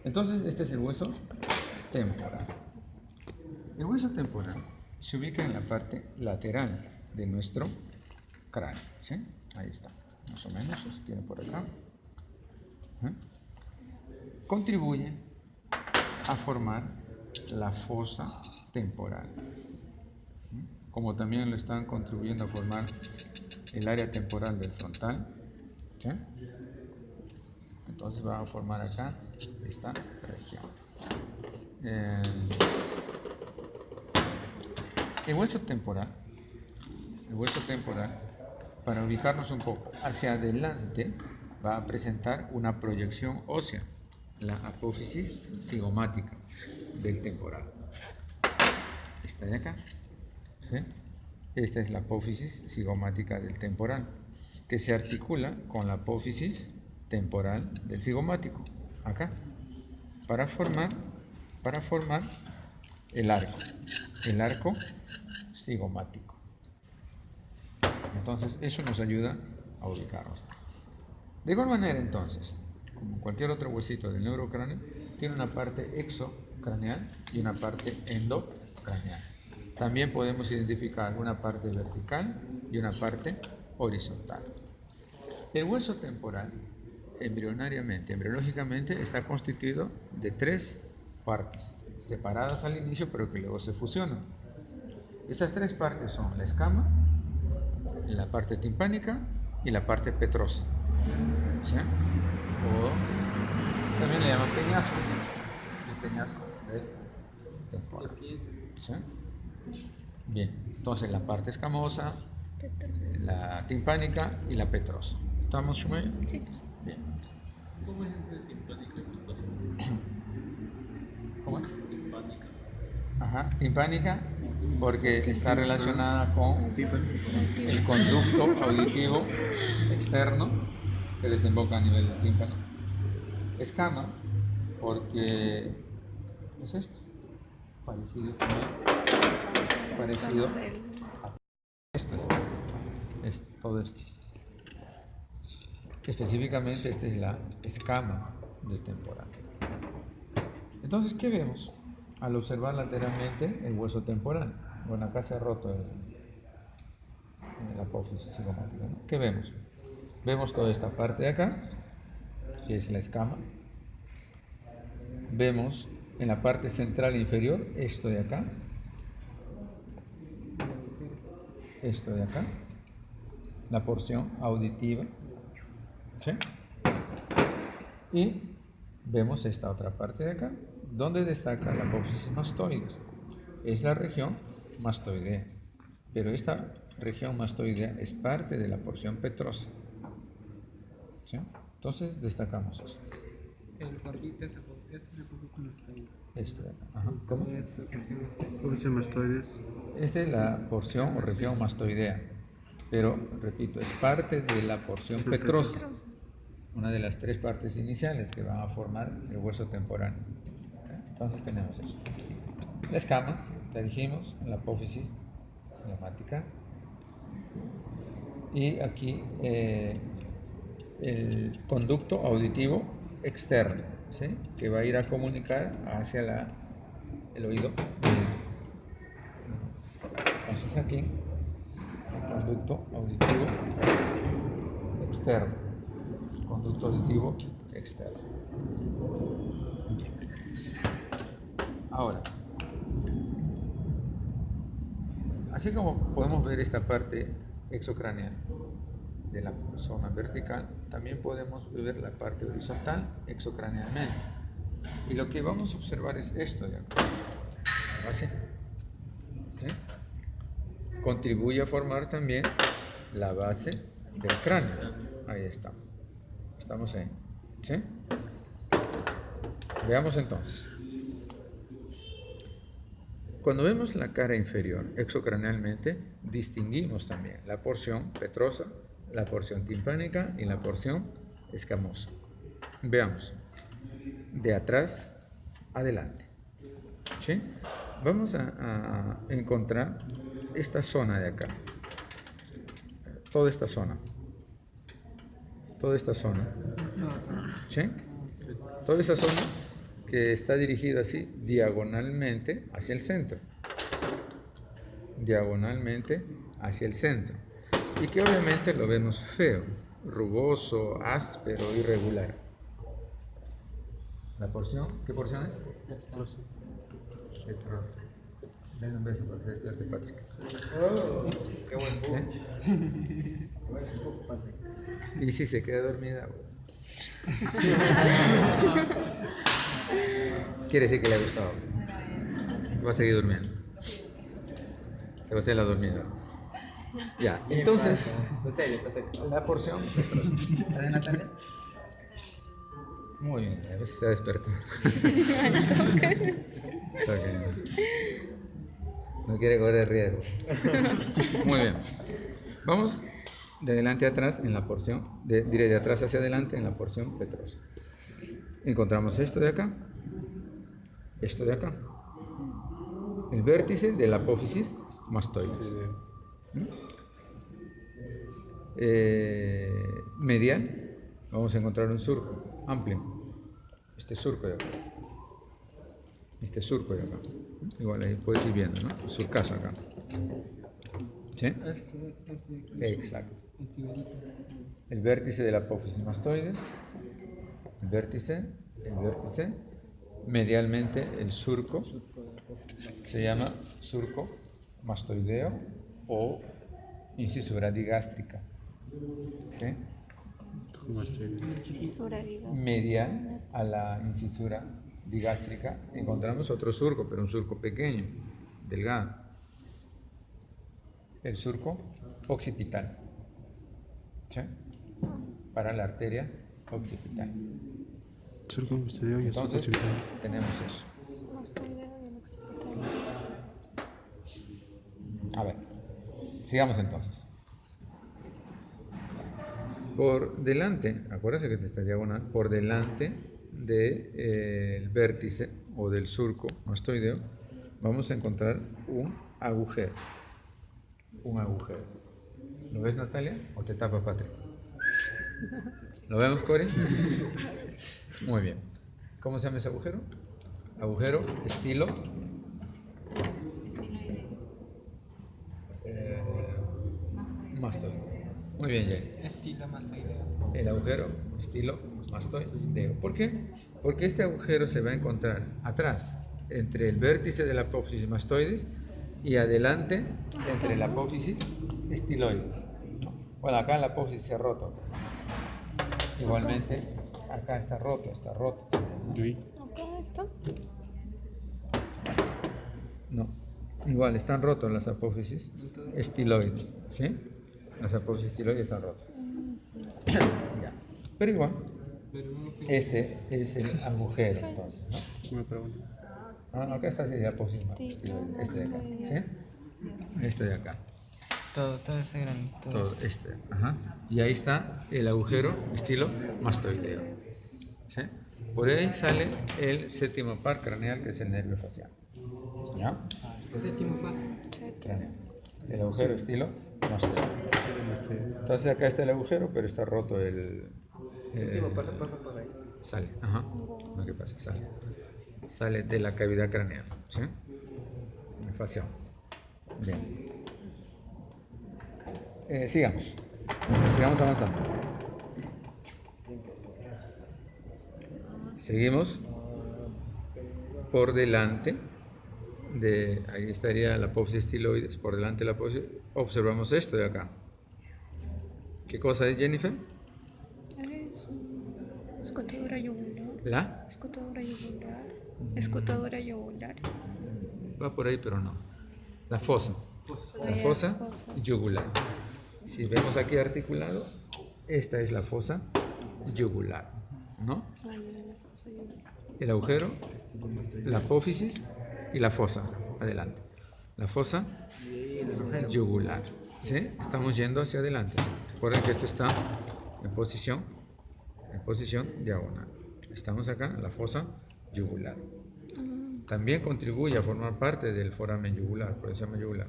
Entonces, este es el hueso temporal. El hueso temporal se ubica en la parte lateral de nuestro cráneo, ¿sí? Ahí está, más o menos, si quieren por acá. Contribuye a formar la fosa temporal, ¿sí? Como también lo están contribuyendo a formar el área temporal del frontal, ¿sí? Entonces va a formar acá esta región. El hueso temporal, para ubicarnos un poco hacia adelante, va a presentar una proyección ósea, la apófisis cigomática del temporal. Está de acá, ¿sí? Esta es la apófisis cigomática del temporal, que se articula con la apófisis temporal del cigomático, acá, para formar el arco cigomático. Entonces, eso nos ayuda a ubicarnos. De igual manera, entonces, como cualquier otro huesito del neurocráneo, tiene una parte exocraneal y una parte endocraneal. También podemos identificar una parte vertical y una parte horizontal. El hueso temporal, embriológicamente, está constituido de tres partes, separadas al inicio, pero que luego se fusionan. Esas tres partes son la escama, la parte timpánica y la parte petrosa, ¿sí? O también le llaman peñasco, el peñasco del temporal, ¿sí? Bien, entonces la parte escamosa, la timpánica y la petrosa. ¿Estamos, Shumay? Sí. Bien. ¿Cómo es ese timpánica y petrosa? ¿Cómo es? Timpánica. Ajá, timpánica porque está relacionada con el conducto auditivo externo que desemboca a nivel del tímpano. Escama porque es esto, parecido a esto, todo esto. Específicamente esta es la escama del temporal. Entonces, ¿qué vemos al observar lateralmente el hueso temporal? Bueno, acá se ha roto la apófisis cigomática, ¿no? ¿Qué vemos? Vemos toda esta parte de acá, que es la escama. Vemos en la parte central inferior esto de acá, la porción auditiva, ¿sí? Y vemos esta otra parte de acá, donde destaca la apófisis mastoides. Es la región mastoidea, pero esta región mastoidea es parte de la porción petrosa, ¿sí? Entonces destacamos eso. El gordito es la apófisis mastoidea. Esto de acá. Ajá. ¿Cómo? Apófisis mastoides. Esta es la porción o región mastoidea, pero repito, es parte de la porción petrosa, una de las tres partes iniciales que van a formar el hueso temporal. Entonces tenemos eso. La escama, la dijimos, la apófisis cigomática. Y aquí el conducto auditivo externo, ¿sí? Que va a ir a comunicar hacia el oído. Entonces aquí, el conducto auditivo externo. Conducto auditivo externo. Bien. Ahora, así como podemos ver esta parte exocraneal de la zona vertical, también podemos ver la parte horizontal exocranealmente. Y lo que vamos a observar es esto de acá. Así. ¿Sí? Contribuye a formar también la base del cráneo. Ahí está. Estamos ahí. ¿Sí? Veamos entonces. Cuando vemos la cara inferior exocranealmente, distinguimos también la porción petrosa, la porción timpánica y la porción escamosa. Veamos. De atrás adelante. ¿Sí? Vamos a encontrar esta zona de acá. Toda esta zona. Toda esta zona. ¿Sí? Toda esa zona que está dirigida así diagonalmente hacia el centro. Diagonalmente hacia el centro. Y que obviamente lo vemos feo, rugoso, áspero, irregular. ¿La porción? ¿Qué porción es? Petrosa. Petrosa. Denle un beso para que se despierte, Patrick. Oh, qué buen punto. Y si se queda dormida, quiere decir que le ha gustado. Se va a seguir durmiendo. Se va a hacer la dormida. Ya, entonces, la porción. ¿Está Natalia? Muy bien, a veces se ha despertado. No quiere correr riesgo. Muy bien. Vamos de adelante a atrás en la porción, diré de atrás hacia adelante en la porción petrosa. Encontramos esto de acá, esto de acá. El vértice de la apófisis mastoides. Medial, vamos a encontrar un surco amplio. Este surco de acá. Este surco de acá. Igual ahí puedes ir viendo, ¿no? Surcazo acá. ¿Sí? Este aquí. Exacto. El tiberito. El vértice de la apófisis mastoides. El vértice. Medialmente el surco. Se llama surco mastoideo o incisura digástrica. ¿Sí? Medial a la incisura digástrica encontramos otro surco, pero un surco pequeño, delgado. El surco occipital. ¿Sí? Para la arteria occipital. Entonces, tenemos eso. A ver, sigamos entonces. Por delante, acuérdense que esta diagonal, por delante del vértice o del surco mastoideo, vamos a encontrar un agujero. Un agujero. ¿Lo ves, Natalia? ¿O te tapa, Patrick? ¿Lo vemos, Cori? Muy bien. ¿Cómo se llama ese agujero? Agujero estilo mastoideo. Muy bien, Jenny. Estilo mastoideo. El agujero estilo mastoideo. ¿Por qué? Porque este agujero se va a encontrar atrás, entre el vértice de la apófisis mastoides y adelante entre la apófisis estiloides. Bueno, acá la apófisis se ha roto. Igualmente, acá está roto, ¿Acá está? No, igual están rotos las apófisis estiloides, ¿sí? Las apófisis estiloides están rotas. Ya. Pero igual, este es el agujero, entonces, ¿no? Una pregunta. Acá está el apófisis estiloide, este de acá, ¿sí? Este de acá. Todo este granito. Todo este, ajá. Y ahí está el agujero estilo mastoideo, ¿sí? Por ahí sale el séptimo par craneal, que es el nervio facial. ¿Ya? Séptimo par. Craneal. El agujero estilo mastoideo. Entonces acá está el agujero, pero está roto el Pasa por ahí. Sale, ajá. No, ¿qué pasa? Sale. Sale de la cavidad craneal. ¿Sí? Fasción. Bien. Sigamos. Sigamos avanzando. Seguimos por delante de, ahí estaría la apófisis estiloides, por delante de la apófisis, observamos esto de acá. ¿Qué cosa es, Jennifer? Es escotadura yugular. ¿La? Escotadura yugular. Escotadura yugular. Va por ahí, pero no. La fosa. La Fosa. fosa yugular. Si vemos aquí articulado, esta es la fosa yugular, ¿no? El agujero, la apófisis y la fosa. Adelante. La fosa yugular. ¿Sí? Estamos yendo hacia adelante. Recuerden que esto está en posición diagonal. Estamos acá en la fosa yugular. También contribuye a formar parte del foramen yugular, por eso se llama yugular.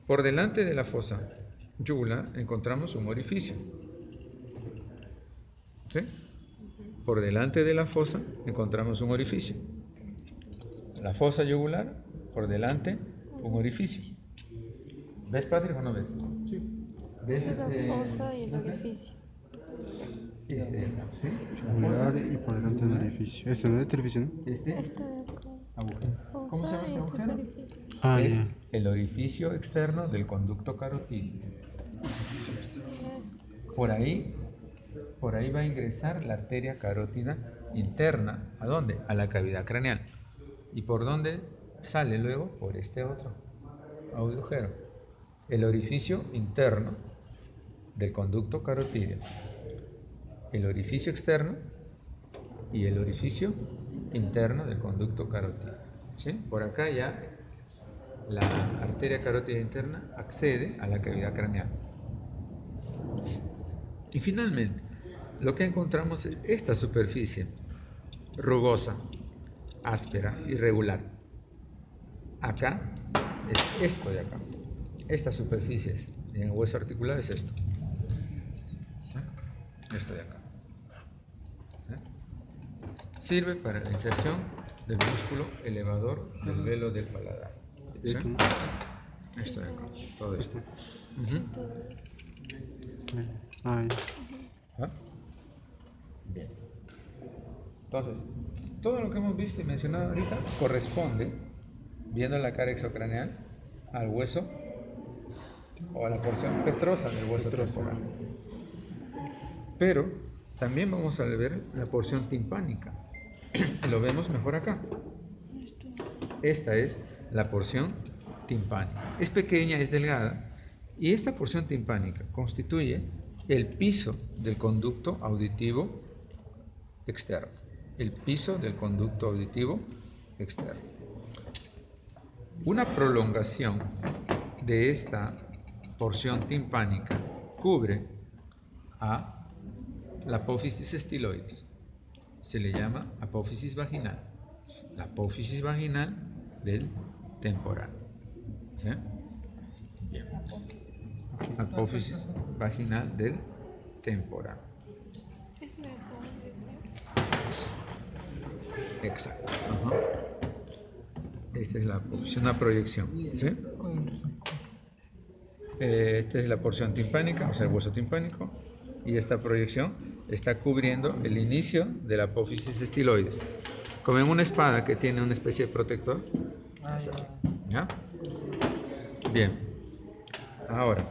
Por delante de la fosa yugular encontramos un orificio. ¿Sí? Por delante de la fosa encontramos un orificio. La fosa yugular, por delante, un orificio. ¿Ves, Patrick, o no ves? Sí. ¿Ves La fosa y el orificio. ¿sí? Yugular y por delante del orificio. Este no es el orificio, ¿no? Este de acá. Agujero. ¿Cómo se llama este agujero? Ah, Es ya. el orificio externo del conducto carotídeo. Por ahí va a ingresar la arteria carótida interna. ¿A dónde? A la cavidad craneal. ¿Y por dónde sale luego? Por este otro agujero. El orificio interno del conducto carotídeo. El orificio externo y el orificio interno del conducto carotídeo. ¿Sí? Por acá ya la arteria carótida interna accede a la cavidad craneal. Y finalmente, lo que encontramos es esta superficie rugosa, áspera, irregular. Acá es esto de acá. Esta superficie en el hueso articular es esto. Esto de acá. Sirve para la inserción del músculo elevador del velo del paladar. ¿Sí? Esto de acá. Todo esto. Ah, ya. ¿Ah? Bien. Entonces, todo lo que hemos visto y mencionado ahorita corresponde, viendo la cara exocraneal, al hueso o a la porción petrosa del hueso temporal. Pero también vamos a ver la porción timpánica. Lo vemos mejor acá. Esta es la porción timpánica. Es pequeña, es delgada. Y esta porción timpánica constituye el piso del conducto auditivo externo. El piso del conducto auditivo externo. Una prolongación de esta porción timpánica cubre a la apófisis estiloides. Se le llama apófisis vaginal. La apófisis vaginal del temporal. ¿Sí? Bien. Apófisis vaginal del temporal. Exacto. Ajá. Esta es una proyección. ¿Sí? Esta es la porción timpánica, o sea, el hueso timpánico. Y esta proyección está cubriendo el inicio de la apófisis estiloides. Como en una espada que tiene una especie de protector. Es así. ¿Ya? Bien. Ahora.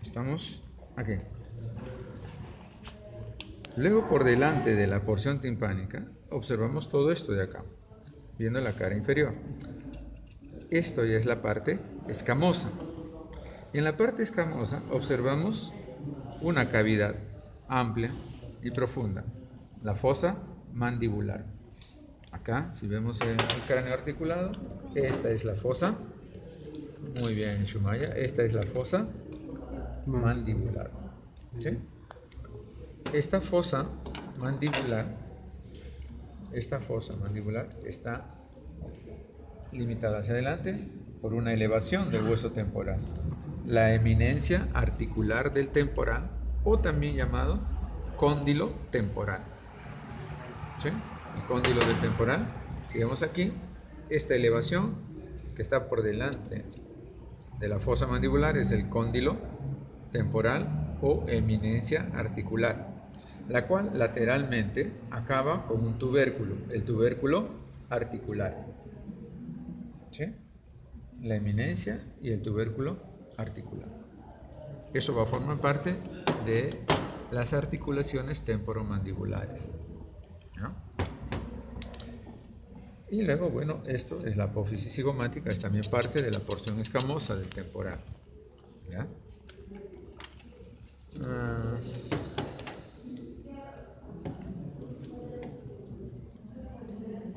Estamos aquí. Luego, por delante de la porción timpánica, observamos todo esto de acá, viendo la cara inferior. Esto ya es la parte escamosa. Y en la parte escamosa observamos una cavidad amplia y profunda, la fosa mandibular. Acá, si vemos el cráneo articulado, esta es la fosa. Muy bien, Shumaya. Esta es la fosa mandibular. ¿Sí? Esta fosa mandibular está limitada hacia adelante por una elevación del hueso temporal. la eminencia articular del temporal, o también llamado cóndilo temporal. ¿Sí? El cóndilo del temporal, si vemos aquí, esta elevación que está por delante de la fosa mandibular es el cóndilo temporal o eminencia articular, la cual lateralmente acaba con un tubérculo, el tubérculo articular. ¿Sí? La eminencia y el tubérculo articular. Eso va a formar parte de las articulaciones temporomandibulares, ¿no? Y luego, bueno, esto es la apófisis cigomática, es también parte de la porción escamosa del temporal, ¿ya?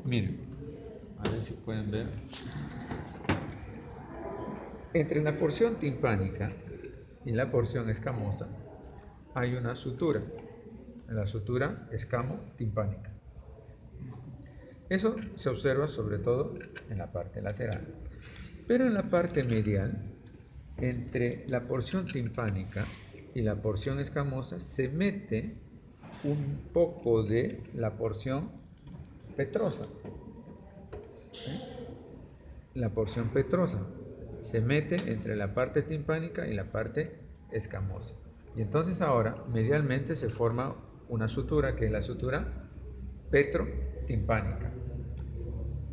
Miren, a ver si pueden ver. Entre la porción timpánica y la porción escamosa hay una sutura, la sutura escamo-timpánica. Eso se observa sobre todo en la parte lateral. Pero en la parte medial, entre la porción timpánica y la porción escamosa, se mete un poco de la porción petrosa. ¿Sí? La porción petrosa se mete entre la parte timpánica y la parte escamosa. Y entonces ahora, medialmente, se forma una sutura, que es la sutura petrotimpánica.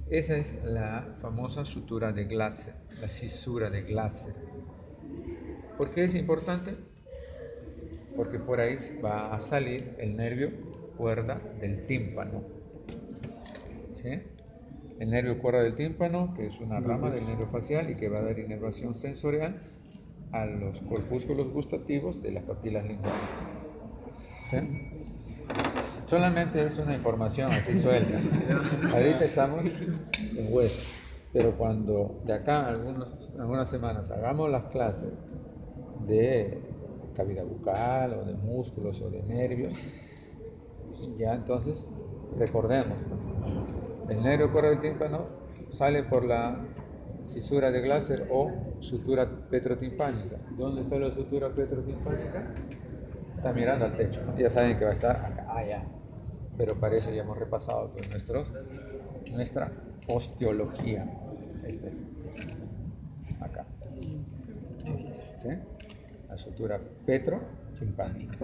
Esa es la famosa sutura de Glasser, la cisura de Glasser. ¿Por qué es importante? Porque por ahí va a salir el nervio cuerda del tímpano. ¿Sí? El nervio cuerda del tímpano, que es una rama del nervio facial y que va a dar inervación sensorial a los corpúsculos gustativos de las papilas linguales. ¿Sí? Solamente es una información así suelta. Ahorita estamos en hueso, pero cuando de acá a algunas semanas hagamos las clases de cavidad bucal o de músculos o de nervios, ya entonces recordemos, el nervio cuerda del tímpano sale por la cisura de Glasser o sutura petrotimpánica. ¿Dónde está la sutura petrotimpánica? Está mirando al techo, ¿no? Ya saben que va a estar acá, allá. Pero para eso ya hemos repasado pues, nuestra osteología. Esta es acá. ¿Sí? La sutura petrotimpánica.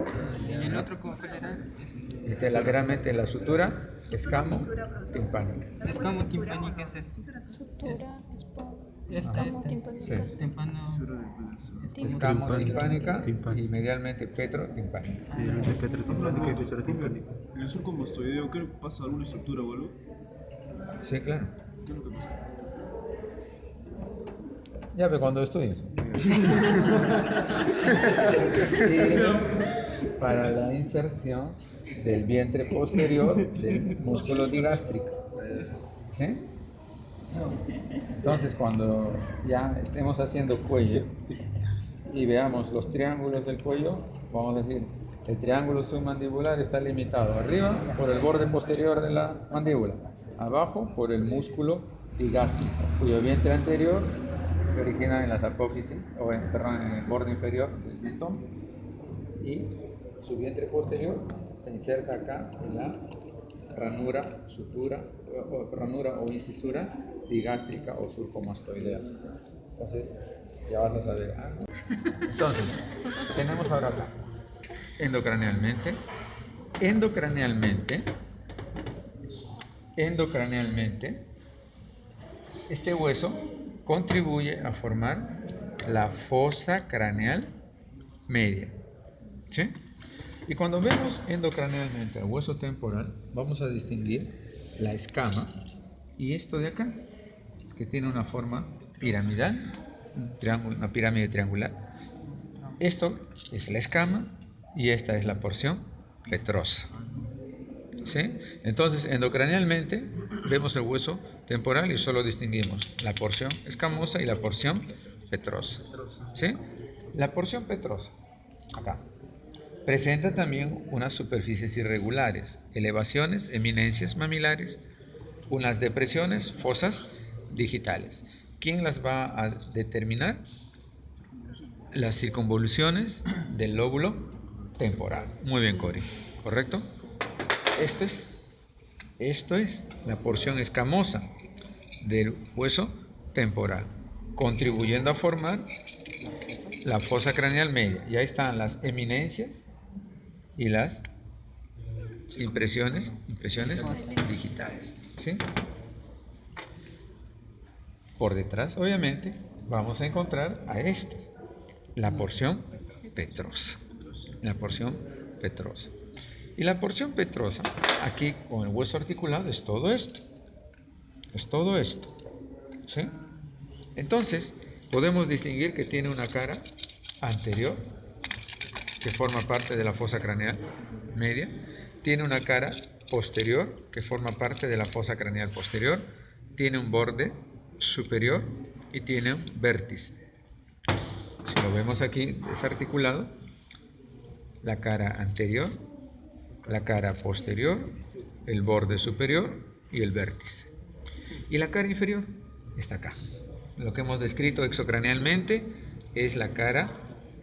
Y el otro como era Y lateralmente la sutura escamo-timpánica. escamo timpánica es este. Sutura, Esta, escamo, timpánica. Sí. Tímpano. Escamo-timpánica y medialmente petrotimpánica. Medialmente petrotimpánica y fisura timpánica. En el surco mastoideo, ¿qué pasa? ¿Alguna estructura o algo? Sí, claro. ¿Qué es lo que pasa? Ya ve cuando estudies. Para la inserción del vientre posterior del músculo digástrico. ¿Sí? Entonces, cuando ya estemos haciendo cuello y veamos los triángulos del cuello, vamos a decir, el triángulo submandibular está limitado arriba por el borde posterior de la mandíbula, abajo por el músculo digástrico, cuyo vientre anterior se origina en las apófisis, en el borde inferior del mentón, y su vientre posterior se inserta acá en la ranura, sutura, ranura o incisura digástrica o surcomastoidea. Entonces, ya vas a saber. Entonces, tenemos ahora acá, endocranealmente, este hueso contribuye a formar la fosa craneal media. ¿Sí? Y cuando vemos endocranealmente el hueso temporal, vamos a distinguir la escama y esto de acá, que tiene una forma piramidal, una pirámide triangular. Esto es la escama y esta es la porción petrosa. ¿Sí? Entonces, endocranealmente vemos el hueso temporal y solo distinguimos la porción escamosa y la porción petrosa. ¿Sí? La porción petrosa, acá, presenta también unas superficies irregulares, elevaciones, eminencias mamilares, unas depresiones, fosas digitales. ¿Quién las va a determinar? las circunvoluciones del lóbulo temporal. Muy bien, Cori. ¿Correcto? Esto es la porción escamosa del hueso temporal, contribuyendo a formar la fosa craneal media. Y ahí están las eminencias y las impresiones digitales. ¿Sí? Por detrás, obviamente, vamos a encontrar a esto, la porción petrosa. La porción petrosa. Y la porción petrosa, aquí con el hueso articulado, es todo esto. Es todo esto. ¿Sí? Entonces, podemos distinguir que tiene una cara anterior, que forma parte de la fosa craneal media. Tiene una cara posterior, que forma parte de la fosa craneal posterior. Tiene un borde superior y tiene un vértice. Si lo vemos aquí desarticulado, la cara anterior, la cara posterior, el borde superior y el vértice. Y la cara inferior está acá. Lo que hemos descrito exocranealmente es la cara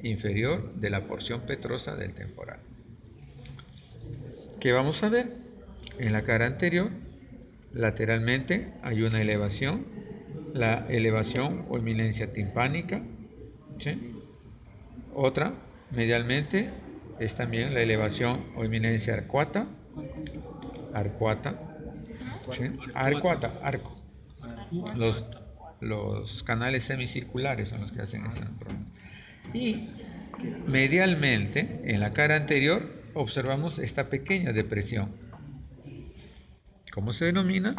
inferior de la porción petrosa del temporal. ¿Qué vamos a ver? En la cara anterior, lateralmente hay una elevación, la elevación o eminencia timpánica. ¿Sí? Otra, medialmente, es también la elevación o eminencia arcuata. ¿Sí? Arco. Los canales semicirculares son los que hacen esa. Y medialmente, en la cara anterior, observamos esta pequeña depresión. ¿Cómo se denomina?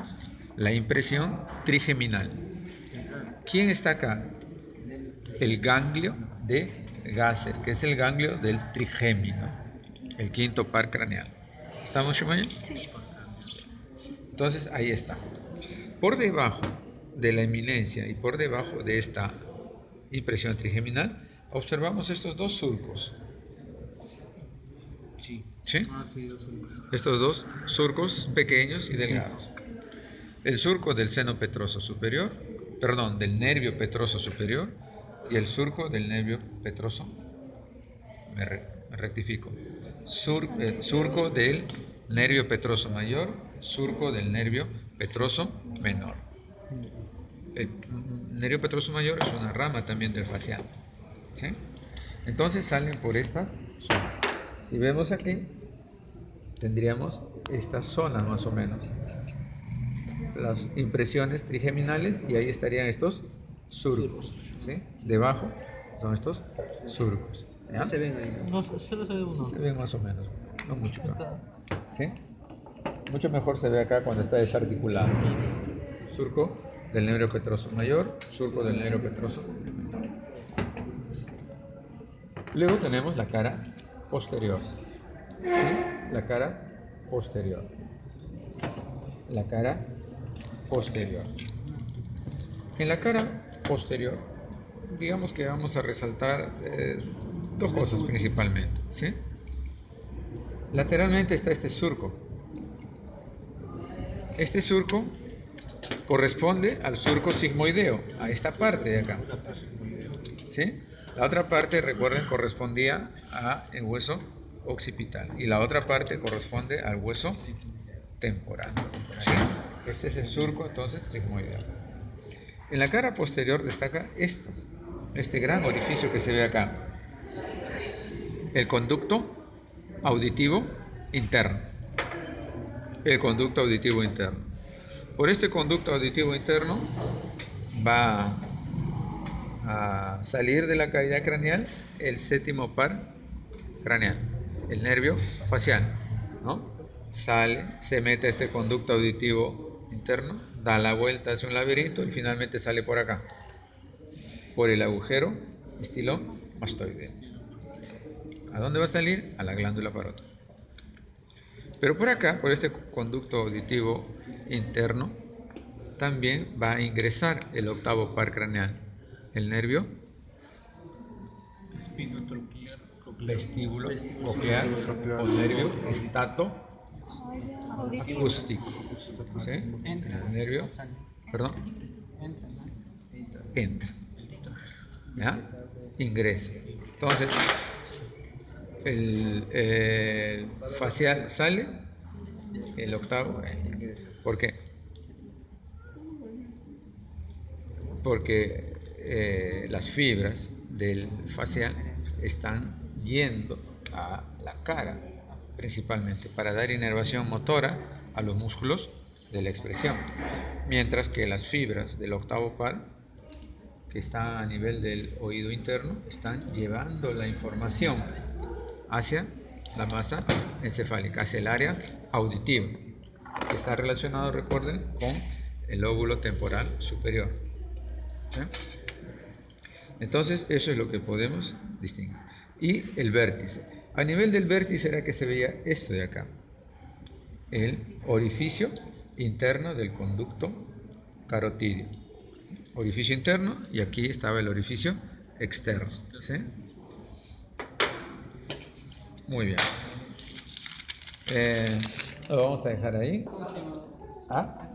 La impresión trigeminal. ¿Quién está acá? El ganglio de Gasser, que es el ganglio del trigémino, el quinto par craneal. ¿Estamos, Shumaya? Sí. Entonces, ahí está. Por debajo de la eminencia y por debajo de esta impresión trigeminal, observamos estos dos surcos. ¿Sí? Estos dos surcos pequeños y delgados. El surco del seno petroso superior, del nervio petroso superior, y el surco del nervio petroso, me rectifico, surco del nervio petroso mayor, surco del nervio petroso menor. El nervio petroso mayor es una rama también del facial. ¿Sí? Entonces salen por estas zonas. Si vemos aquí, tendríamos estas zonas más o menos, las impresiones trigeminales, y ahí estarían estos surcos. ¿Sí? Debajo son estos surcos. ¿Ya? Se ven ahí. No, solo se ve uno. Sí se ven más o menos, no mucho. ¿Sí? Mucho mejor se ve acá cuando está desarticulado. Surco del nervio petroso mayor, surco del nervio petroso menor. Luego tenemos la cara posterior. ¿Sí? La cara posterior. La cara posterior. En la cara posterior, digamos que vamos a resaltar dos cosas principalmente. ¿Sí? Lateralmente está este surco. Este surco corresponde al surco sigmoideo, a esta parte de acá. ¿Sí? La otra parte, recuerden, correspondía al hueso occipital y la otra parte corresponde al hueso temporal. ¿Sí? Este es el surco, entonces, sigmoideo. En la cara posterior destaca este gran orificio que se ve acá, el conducto auditivo interno. El conducto auditivo interno. Por este conducto auditivo interno va a salir de la cavidad craneal el séptimo par craneal, el nervio facial, ¿no? Sale, se mete a este conducto auditivo interno, da la vuelta hacia un laberinto y finalmente sale por acá, por el agujero estilón mastoideo. ¿A dónde va a salir? A la glándula parótida. Pero por acá, por este conducto auditivo interno, también va a ingresar el octavo par craneal, el nervio vestíbulo coclear o nervio estato acústico. ¿Sí? El nervio, perdón, entra. ¿Ya? ingresa. Entonces, el facial sale, el octavo ingresa. ¿Por qué? Porque las fibras del facial están yendo a la cara, principalmente, para dar inervación motora a los músculos de la expresión, mientras que las fibras del octavo par, que están a nivel del oído interno, están llevando la información hacia la masa encefálica, hacia el área auditiva, que está relacionado, recuerden, con el lóbulo temporal superior. ¿Sí? Entonces, eso es lo que podemos distinguir. Y el vértice. A nivel del vértice era que se veía esto de acá, el orificio interno del conducto carotídeo. Orificio interno, y aquí estaba el orificio externo. ¿Sí? Muy bien. Lo vamos a dejar ahí. ¿Ah?